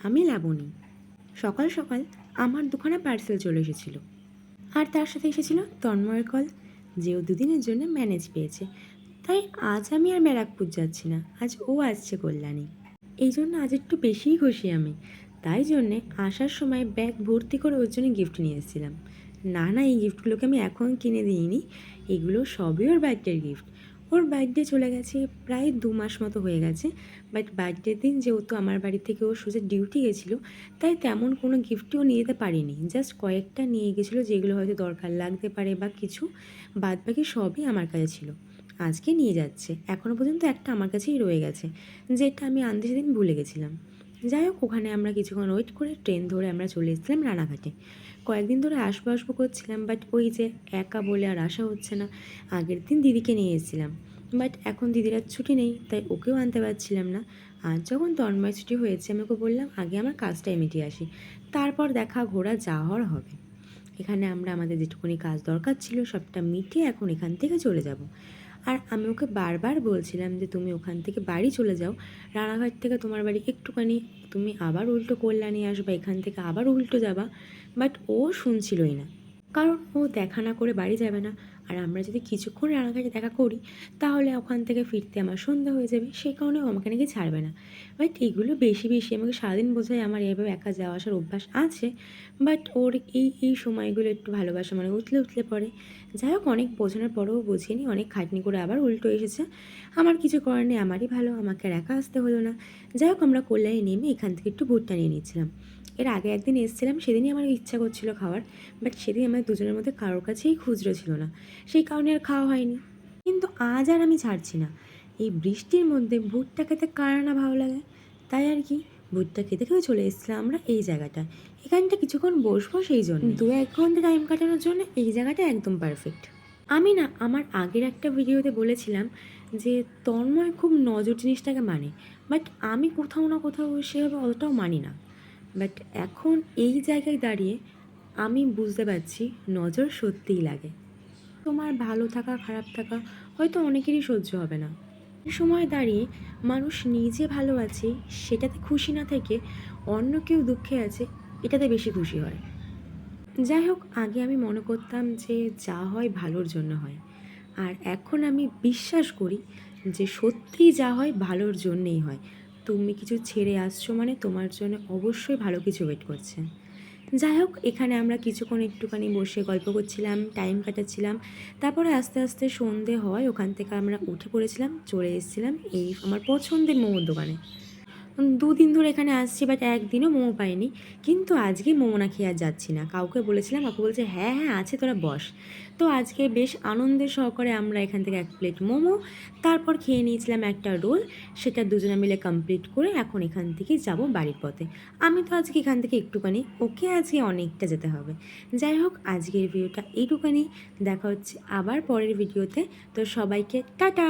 আমি লাবণী। সকাল সকাল আমার দোকানে পার্সেল চলে এসেছিল, আর তার সাথে এসেছিল তন্ময়ের কল যে ও দুদিনের জন্য ম্যানেজ পেয়েছে। তাই আজ আমি আর ব্যারাকপুর যাচ্ছি না, আজ ও আসছে কল্যাণী। এই জন্য আজ একটু বেশিই খুশি আমি। তাই জন্যে আসার সময় ব্যাগ ভর্তি করে ওর জন্য গিফট নিয়ে এসেছিলাম। না না, এই গিফটগুলোকে আমি এখন কিনে দিইনি, এগুলো সবই ওর বার্থডের গিফট। ওর বার্থডে চলে গেছে, প্রায় 2 মাস মতো হয়ে গেছে। বাট বার্থডের দিন যেহেতু আমার বাড়ি থেকে ও সোজা ডিউটি গেছিলো, তাই তেমন কোনো গিফটও নিয়ে যেতে পারিনি। জাস্ট কয়েকটা নিয়ে গেছিলো যেগুলো হয়তো দরকার লাগতে পারে বা কিছু, বাদ বাকি সবই আমার কাছে ছিল। আজকে নিয়ে যাচ্ছে, এখনও পর্যন্ত একটা আমার কাছেই রয়ে গেছে, যেটা আমি আনতে সেদিন ভুলে গেছিলাম। যাই হোক, ওখানে আমরা কিছুক্ষণ ওয়েট করে ট্রেন ধরে আমরা চলে এসেছিলাম রানাঘাটে। কয়েকদিন ধরে আসবো আসবো করছিলাম, বাট ওই যে একা বলে আর আসা হচ্ছে না। আগের দিন দিদিকে নিয়ে এসেছিলাম, বাট এখন দিদির আর ছুটি নেই, তাই ওকেও আনতে পারছিলাম না। আর যখন তন্ময় ছুটি হয়েছে আমি ওকে বললাম আগে আমার কাজটাই মিটিয়ে আসি, তারপর দেখা ঘোরা যা হওয়ার হবে। এখানে আমরা আমাদের যেটুকুনি কাজ দরকার ছিল সবটা মিটিয়ে এখন এখান থেকে চলে যাব। আর আমি ওকে বারবার বলছিলাম যে তুমি ওখান থেকে বাড়ি চলে যাও, রানাঘাট থেকে তোমার বাড়ি একটুখানি, তুমি আবার উল্টো কল্যাণী আসবা, এখান থেকে আবার উল্টো যাবা। বাট ও শুনছিলই না, কারণ ও দেখা না করে বাড়ি যাবে না। আর আমরা যদি কিছুক্ষণ রানাঘাটে দেখা করি তাহলে ওখান থেকে ফিরতে আমার সন্ধ্যা হয়ে যাবে, সেই কারণে ও আমাকে নাকি ছাড়বে না। বাট এগুলো বেশি বেশি আমাকে সারাদিন বোঝায় আমার এভাবে একা যাওয়া আসার অভ্যাস আছে। বাট ওর এই সময়গুলো একটু ভালোবাসা মানে উতলে উতলে পড়ে। যাই হোক, অনেক বোঝানোর পরেও বুঝিনি, অনেক খাটনি করে আবার উল্টো এসেছে। আমার কিছু করার নেই, আমারই ভালো, আমাকে আর একা আসতে হলো না। যাই হোক, আমরা কল্যাণে নেমে এখান থেকে একটু ভুট্টা নিয়ে নিচ্ছিলাম। এর আগে একদিন এসেছিলাম, সেদিনই আমার ইচ্ছা করছিল খাওয়ার, বাট সেদিন আমাদের দুজনের মধ্যে কারোর কাছেই খুচরো ছিল না, সেই কারণে আর খাওয়া হয়নি। কিন্তু আজ আর আমি ছাড়ছি না। এই বৃষ্টির মধ্যে ভুট্টা খেতে কার না ভালো লাগে, তাই আর কি ভুট্টা খেতে খেতে চলে এসেছিলাম আমরা এই জায়গাটায়। এখানটা কিছুক্ষণ বসবো, সেই জন্য 2-1 ঘন্টা টাইম কাটানোর জন্য এই জায়গাটা একদম পারফেক্ট। আমি না আমার আগের একটা ভিডিওতে বলেছিলাম যে তন্ময় খুব নজর জিনিসটাকে মানে, বাট আমি কোথাও না কোথাও সেভাবে অতটাও মানি না। বাট এখন এই জায়গায় দাঁড়িয়ে আমি বুঝতে পারছি নজর সত্যিই লাগে। তোমার ভালো থাকা খারাপ থাকা হয়তো অনেকেরই সহ্য হবে না, এই সময় দাঁড়িয়ে মানুষ নিজে ভালো আছে সেটাতে খুশি না থেকে অন্য কেউ দুঃখে আছে এটাতে বেশি খুশি হয়। যাই হোক, আগে আমি মনে করতাম যে যা হয় ভালোর জন্য হয়, আর এখন আমি বিশ্বাস করি যে সত্যিই যা হয় ভালোর জন্যেই হয়। তুমি কিছু ছেড়ে আসছো মানে তোমার জন্য অবশ্যই ভালো কিছু ওয়েট করছে। যাই হোক, এখানে আমরা কিছুক্ষণ একটুখানি বসে গল্প করছিলাম, টাইম কাটাচ্ছিলাম। তারপরে আস্তে আস্তে সন্ধে হয়, ওখান থেকে আমরা উঠে পড়েছিলাম, চলে এসেছিলাম এই আমার পছন্দের মোমোর দোকানে। 2 দিন ধরে এখানে আসছি, বাট একদিনও মোমো পাইনি। কিন্তু আজকে মোমো না খেয়ে আর যাচ্ছি না, কাউকে বলেছিলাম, কাকু বলছে হ্যাঁ হ্যাঁ আছে, তোরা বস। তো আজকে বেশ আনন্দের সহকারে আমরা এখান থেকে 1 প্লেট মোমো, তারপর খেয়ে নিয়েছিলাম একটা রোল, সেটা দুজনে মিলে কমপ্লিট করে এখন এখান থেকে যাব বাড়ির পথে। আমি তো আজকে এখান থেকে একটুখানি, ওকে আজকে অনেকটা যেতে হবে। যাই হোক, আজকের ভিডিওটা এইটুখানি, দেখা হচ্ছে আবার পরের ভিডিওতে। তো সবাইকে টাটা।